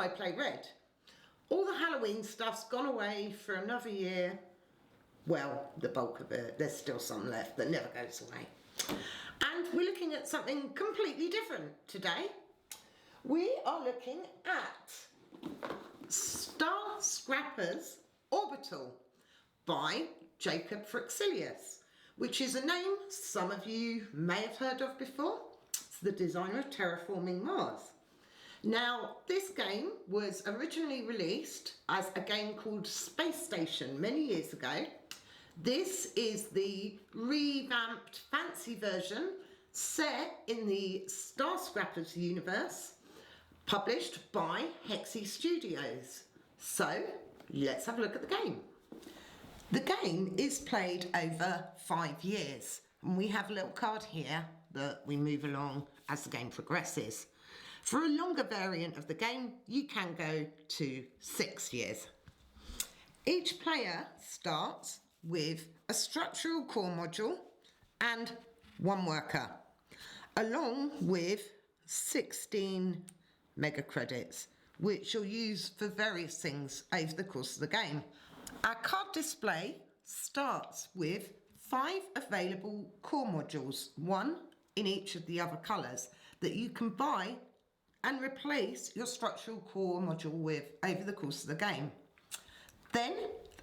I play red. All the Halloween stuff's gone away for another year. Well, the bulk of it, there's still some left that never goes away. And we're looking at something completely different today. We are looking at Star Scrappers Orbital by Jacob Frixilius, which is a name some of you may have heard of before. It's the designer of Terraforming Mars. Now, this game was originally released as a game called Space Station many years ago. This is the revamped fancy version set in the Star Scrappers universe, published by Hexy Studios. So, let's have a look at the game. The game is played over 5 years, and we have a little card here that we move along as the game progresses. For a longer variant of the game, you can go to 6 years. Each player starts with a structural core module and 1 worker, along with 16 mega credits, which you'll use for various things over the course of the game. Our card display starts with 5 available core modules, 1 in each of the other colours, that you can buy and replace your structural core module with over the course of the game. Then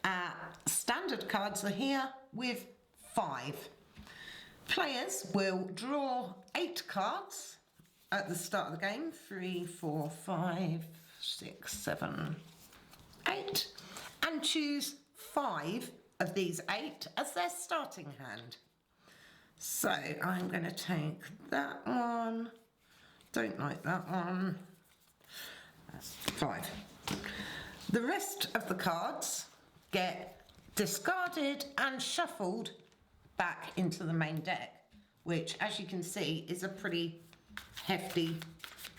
our standard cards are here with 5. Players will draw 8 cards at the start of the game. 3, 4, 5, 6, 7, 8. And choose 5 of these 8 as their starting hand. So I'm going to take that one. Don't like that one. That's 5. The rest of the cards get discarded and shuffled back into the main deck, which, as you can see, is a pretty hefty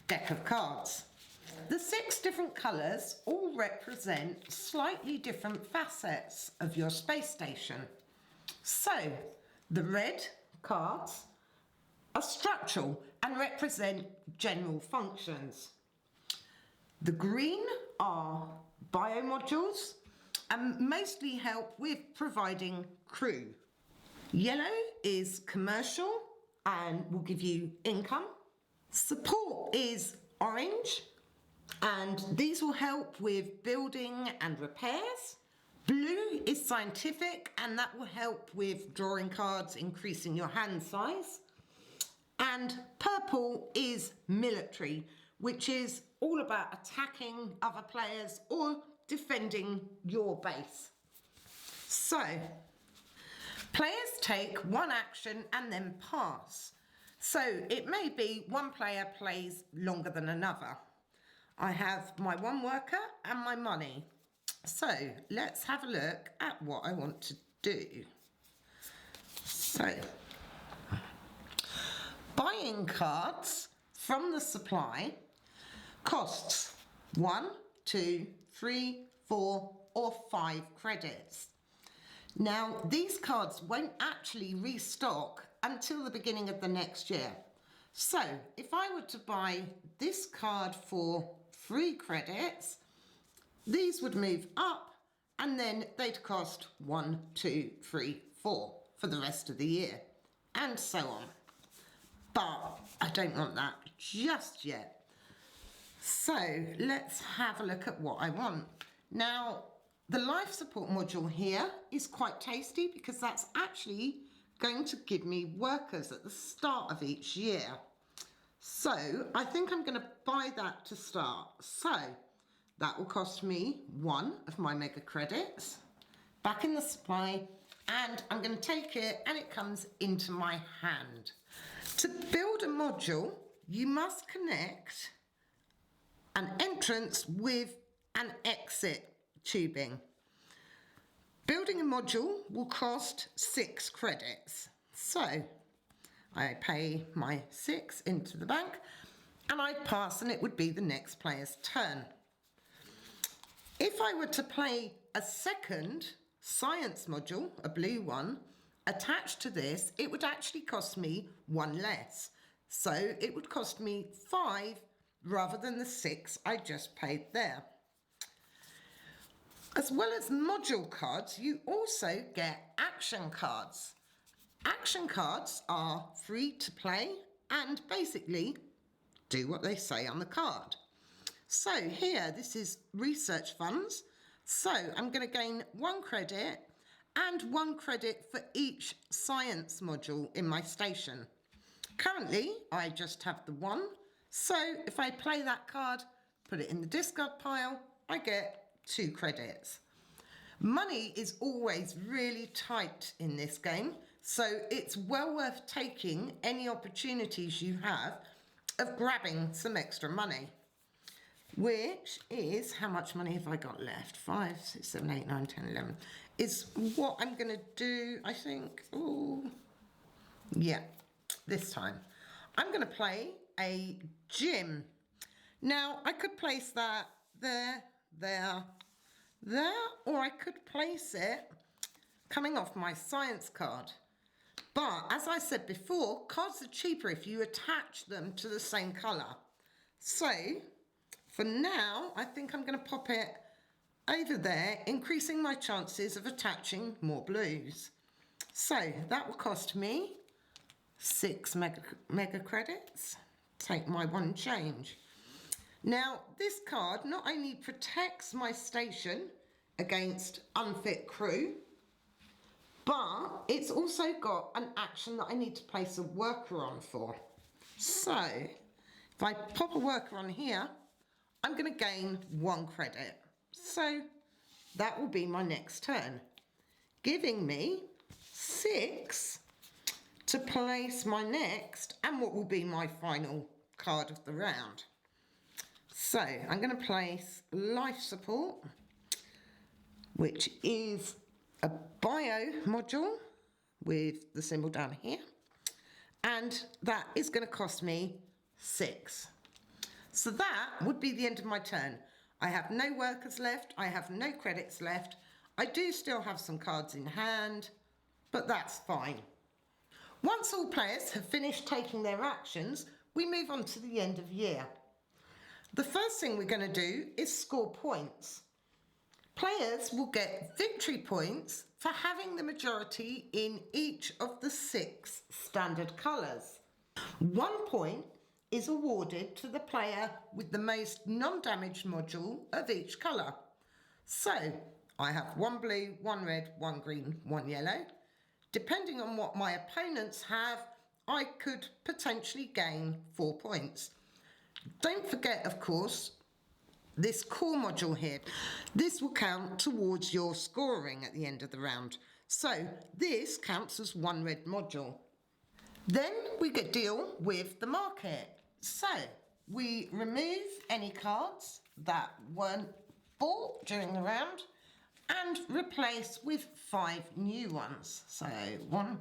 deck of cards. The 6 different colours all represent slightly different facets of your space station. So, the red cards are structural and represent general functions. The green are biomodules and mostly help with providing crew. Yellow is commercial and will give you income. Support is orange, and these will help with building and repairs. Blue is scientific, and that will help with drawing cards, increasing your hand size. And purple is military, which is all about attacking other players or defending your base. So, players take 1 action and then pass. So it may be one player plays longer than another. I have my 1 worker and my money. So let's have a look at what I want to do. So, buying cards from the supply costs 1, 2, 3, 4 or 5 credits. Now, these cards won't actually restock until the beginning of the next year. So if I were to buy this card for 3 credits, these would move up and then they'd cost 1, 2, 3, 4 for the rest of the year, and so on. But I don't want that just yet. So let's have a look at what I want. Now, the life support module here is quite tasty because that's actually going to give me workers at the start of each year. So I think I'm going to buy that to start. So that will cost me 1 of my mega credits back in the supply, and I'm going to take it and it comes into my hand. To build a module, you must connect an entrance with an exit tubing. Building a module will cost 6 credits. So I pay my 6 into the bank and I pass, and it would be the next player's turn. If I were to play a second science module, a blue one, attached to this, it would actually cost me 1 less. So it would cost me 5 rather than the 6 I just paid there. As well as module cards, you also get action cards. Action cards are free to play and basically do what they say on the card. So here, this is research funds. So I'm going to gain 1 credit and 1 credit for each science module in my station. Currently, I just have the 1. So if I play that card, put it in the discard pile, I get 2 credits. Money is always really tight in this game, so it's well worth taking any opportunities you have of grabbing some extra money. Which is, how much money have I got left? 5, 6, 7, 8, 9, 10, 11. Is what I'm going to do, I think. Ooh. Yeah, this time. I'm going to play a gym. Now, I could place that there, or I could place it coming off my science card. But as I said before, cards are cheaper if you attach them to the same colour. So for now, I think I'm going to pop it over there, increasing my chances of attaching more blues. So that will cost me 6 mega credits. Take my 1 change. Now, this card not only protects my station against unfit crew, but it's also got an action that I need to place a worker on for. So, if I pop a worker on here, I'm going to gain 1 credit. So, that will be my next turn, giving me 6 to place my next and what will be my final card of the round. So I'm going to place life support, which is a bio module with the symbol down here, and that is going to cost me 6. So that would be the end of my turn. I have no workers left, I have no credits left. I do still have some cards in hand, but that's fine. Once all players have finished taking their actions, we move on to the end of year. The first thing we're going to do is score points. Players will get victory points for having the majority in each of the 6 standard colours. 1 point is awarded to the player with the most non-damaged module of each colour. So I have 1 blue, 1 red, 1 green, 1 yellow. Depending on what my opponents have, I could potentially gain 4 points. Don't forget, of course, this core module here. This will count towards your scoring at the end of the round. So this counts as 1 red module. Then we deal with the market. So we remove any cards that weren't bought during the round and replace with 5 new ones. So 1,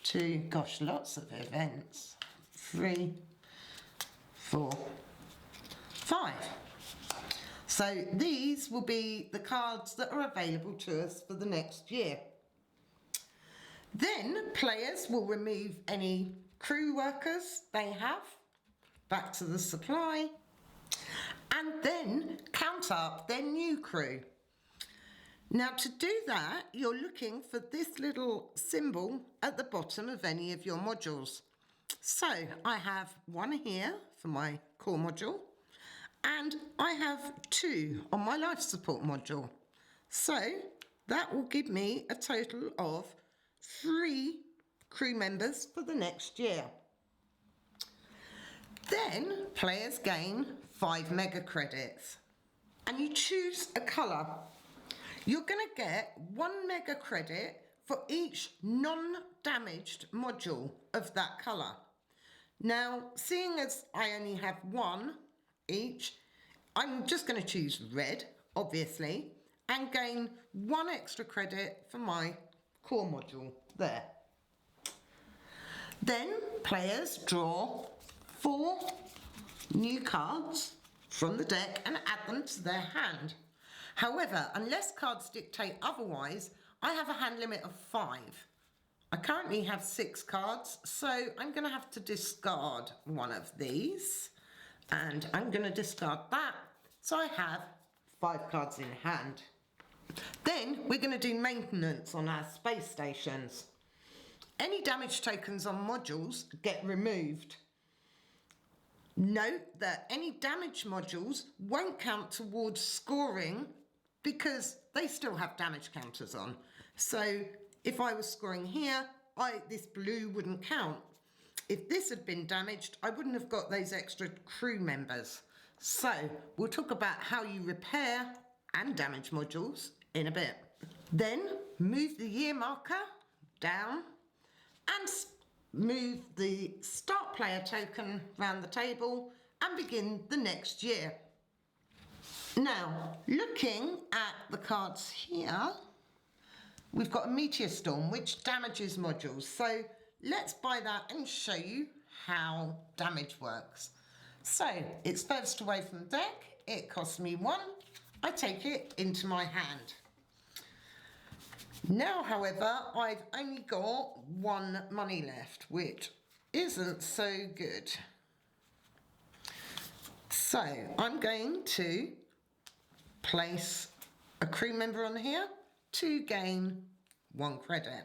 2, gosh, lots of events. 3, 4, 5. So these will be the cards that are available to us for the next year. Then players will remove any crew workers they have back to the supply and then count up their new crew. Now to do that, you're looking for this little symbol at the bottom of any of your modules. So I have 1 here for my core module and I have 2 on my life support module. So that will give me a total of 3 crew members for the next year. Then players gain 5 mega credits and you choose a colour. You're going to get 1 mega credit for each non-damaged module of that colour. Now, seeing as I only have 1 each, I'm just going to choose red, obviously, and gain 1 extra credit for my core module there. Then players draw 4 new cards from the deck and add them to their hand. However, unless cards dictate otherwise, I have a hand limit of 5. I currently have 6 cards, so I'm going to have to discard one of these. And I'm going to discard that. So I have 5 cards in hand. Then we're going to do maintenance on our space stations. Any damage tokens on modules get removed. Note that any damage modules won't count towards scoring because they still have damage counters on. So if I was scoring here, this blue wouldn't count. If this had been damaged, I wouldn't have got those extra crew members. So we'll talk about how you repair and damage modules in a bit. Then move the year marker down and move the start player token around the table and begin the next year. Now, looking at the cards here, we've got a meteor storm which damages modules. So let's buy that and show you how damage works. So it's furthest away from the deck. It costs me 1. I take it into my hand. Now, however, I've only got 1 money left, which isn't so good. So I'm going to place a crew member on here to gain 1 credit.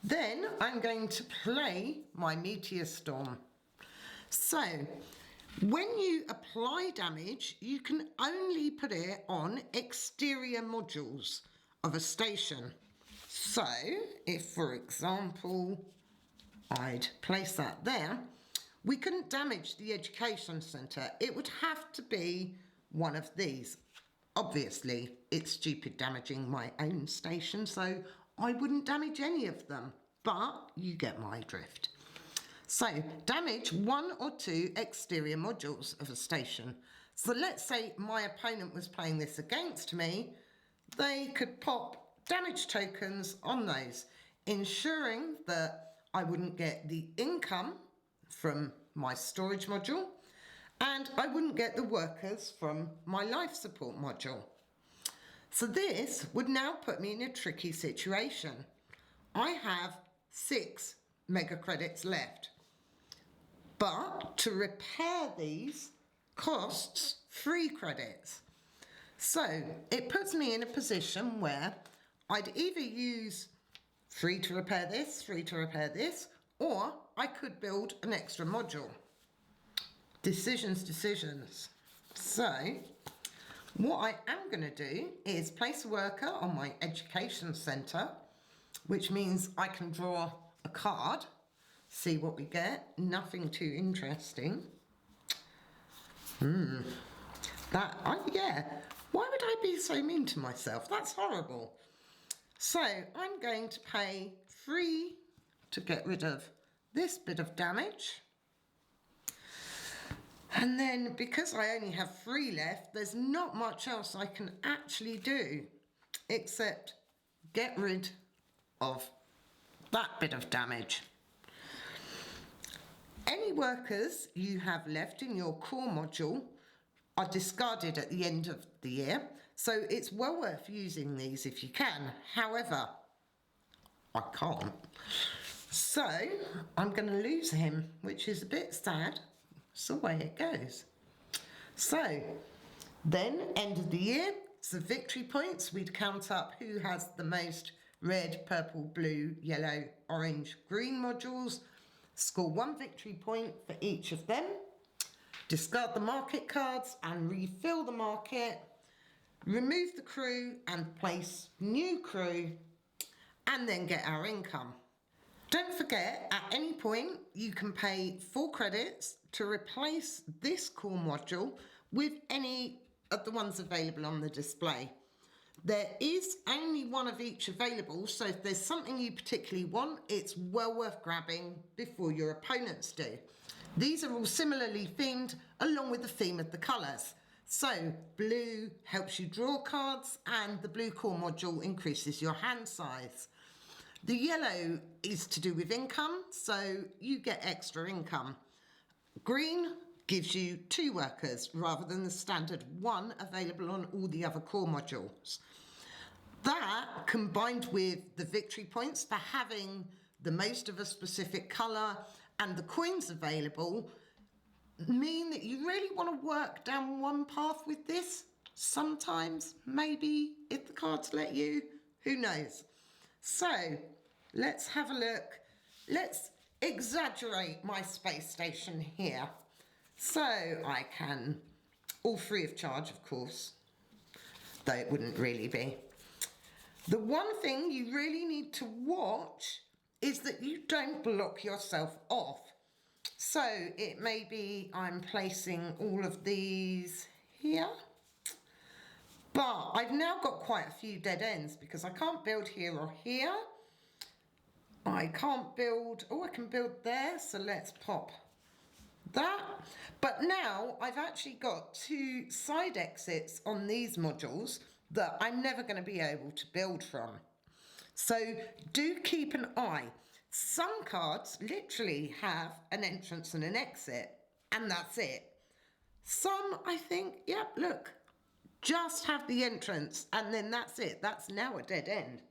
Then I'm going to play my meteor storm. So when you apply damage, you can only put it on exterior modules of a station. So if, for example, I'd place that there, we couldn't damage the education centre. It would have to be one of these. Obviously, it's stupid damaging my own station, so I wouldn't damage any of them, but you get my drift. So damage 1 or 2 exterior modules of a station. So let's say my opponent was playing this against me. They could pop damage tokens on those, ensuring that I wouldn't get the income from my storage module and I wouldn't get the workers from my life support module. So this would now put me in a tricky situation. I have 6 mega credits left, but to repair these costs 3 credits. So it puts me in a position where I'd either use 3 to repair this, 3 to repair this, or I could build an extra module. Decisions. So what I am going to do is place a worker on my education centre, which means I can draw a card, see what we get. Nothing too interesting. Yeah. Why would I be so mean to myself? That's horrible. So I'm going to pay 3 to get rid of this bit of damage. And then because I only have 3 left, there's not much else I can actually do except get rid of that bit of damage. Any workers you have left in your core module are discarded at the end of the year, so it's well worth using these if you can. However, I can't. So I'm going to lose him, which is a bit sad. It's the way it goes. So then, end of the year, so victory points. We'd count up who has the most red, purple, blue, yellow, orange, green modules. Score 1 victory point for each of them. Discard the market cards and refill the market. Remove the crew and place new crew, and then get our income. Don't forget, at any point you can pay 4 credits to replace this core module with any of the ones available on the display. There is only 1 of each available, so if there's something you particularly want, it's well worth grabbing before your opponents do. These are all similarly themed, along with the theme of the colours. So blue helps you draw cards, and the blue core module increases your hand size. The yellow is to do with income, so you get extra income. Green gives you 2 workers rather than the standard 1 available on all the other core modules. That, combined with the victory points for having the most of a specific colour and the coins available, mean that you really want to work down one path with this. Sometimes, maybe, if the cards let you, who knows. So, let's have a look. Let's exaggerate my space station here. So I can, all free of charge, of course, though it wouldn't really be. The one thing you really need to watch is that you don't block yourself off. So it may be I'm placing all of these here, but I've now got quite a few dead ends because I can't build here or here. I can't build, oh, I can build there, so let's pop that. But now I've actually got 2 side exits on these modules that I'm never going to be able to build from. So do keep an eye. Some cards literally have an entrance and an exit, and that's it. Some, I think, yep, look, just have the entrance, and then that's it. That's now a dead end.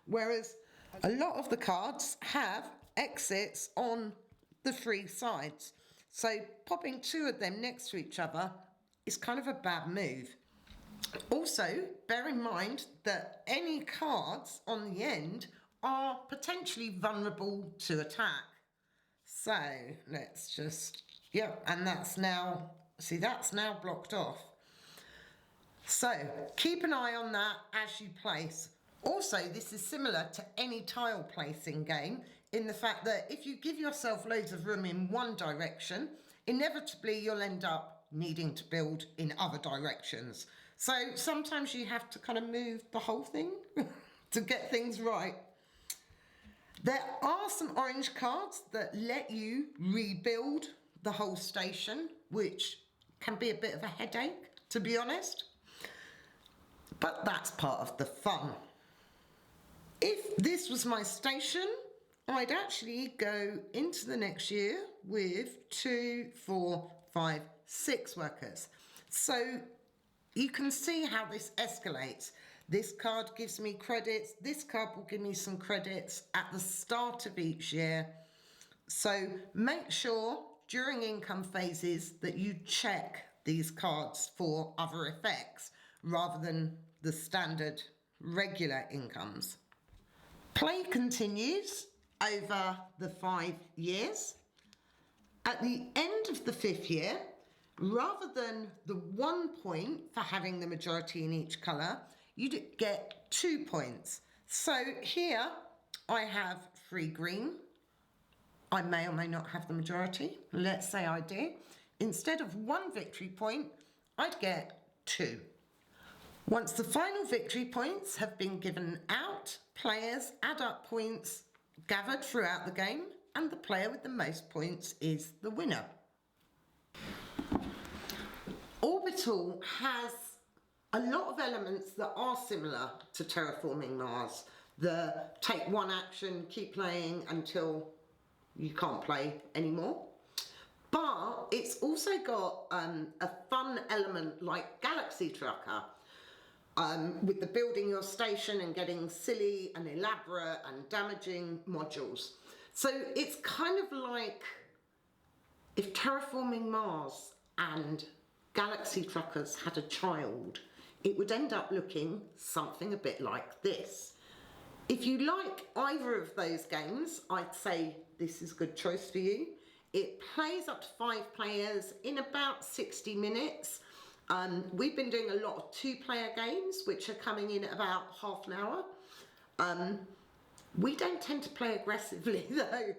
Whereas a lot of the cards have exits on the 3 sides. So popping 2 of them next to each other is kind of a bad move. Also, bear in mind that any cards on the end are potentially vulnerable to attack. So let's just, yep, and that's now, see, that's now blocked off. So keep an eye on that as you place. Also, this is similar to any tile placing game in the fact that if you give yourself loads of room in one direction, inevitably you'll end up needing to build in other directions. So sometimes you have to kind of move the whole thing to get things right. There are some orange cards that let you rebuild the whole station, which can be a bit of a headache, to be honest. But that's part of the fun. If this was my station, I'd actually go into the next year with 2, 4, 5, 6 workers. So you can see how this escalates. This card gives me credits. This card will give me some credits at the start of each year. So make sure during income phases that you check these cards for other effects rather than the standard regular incomes. Play continues over the 5 years. At the end of the 5th year, rather than the 1 point for having the majority in each colour, you get 2 points. So here I have 3 green. I may or may not have the majority. Let's say I do. Instead of 1 victory point, I'd get 2. Once the final victory points have been given out, players add up points gathered throughout the game, and the player with the most points is the winner. Orbital has a lot of elements that are similar to Terraforming Mars. The take 1 action, keep playing until you can't play anymore. But it's also got a fun element like Galaxy Trucker, with the building your station and getting silly and elaborate and damaging modules. So it's kind of like if Terraforming Mars and Galaxy Truckers had a child, it would end up looking something a bit like this. If you like either of those games, I'd say this is a good choice for you. It plays up to 5 players in about 60 minutes. We've been doing a lot of 2-player games, which are coming in at about half an hour. We don't tend to play aggressively though.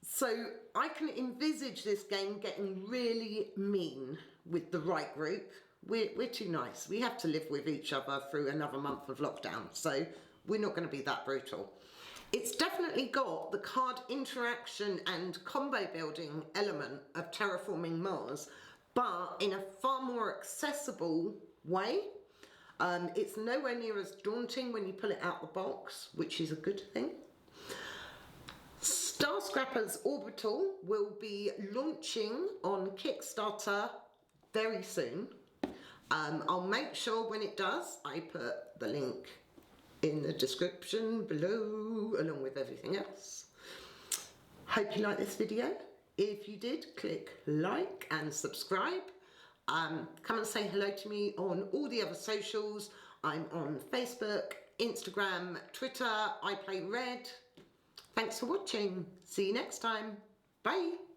So I can envisage this game getting really mean with the right group. We're too nice. We have to live with each other through another month of lockdown, so we're not going to be that brutal. It's definitely got the card interaction and combo building element of Terraforming Mars, but in a far more accessible way. It's nowhere near as daunting when you pull it out the box, which is a good thing. Star Scrappers Orbital will be launching on Kickstarter very soon. I'll make sure when it does, I put the link in the description below, along with everything else. Hope you like this video. If you did, click like and subscribe. Come and say hello to me on all the other socials. I'm on Facebook, Instagram, Twitter. I play red. Thanks for watching. See you next time. Bye.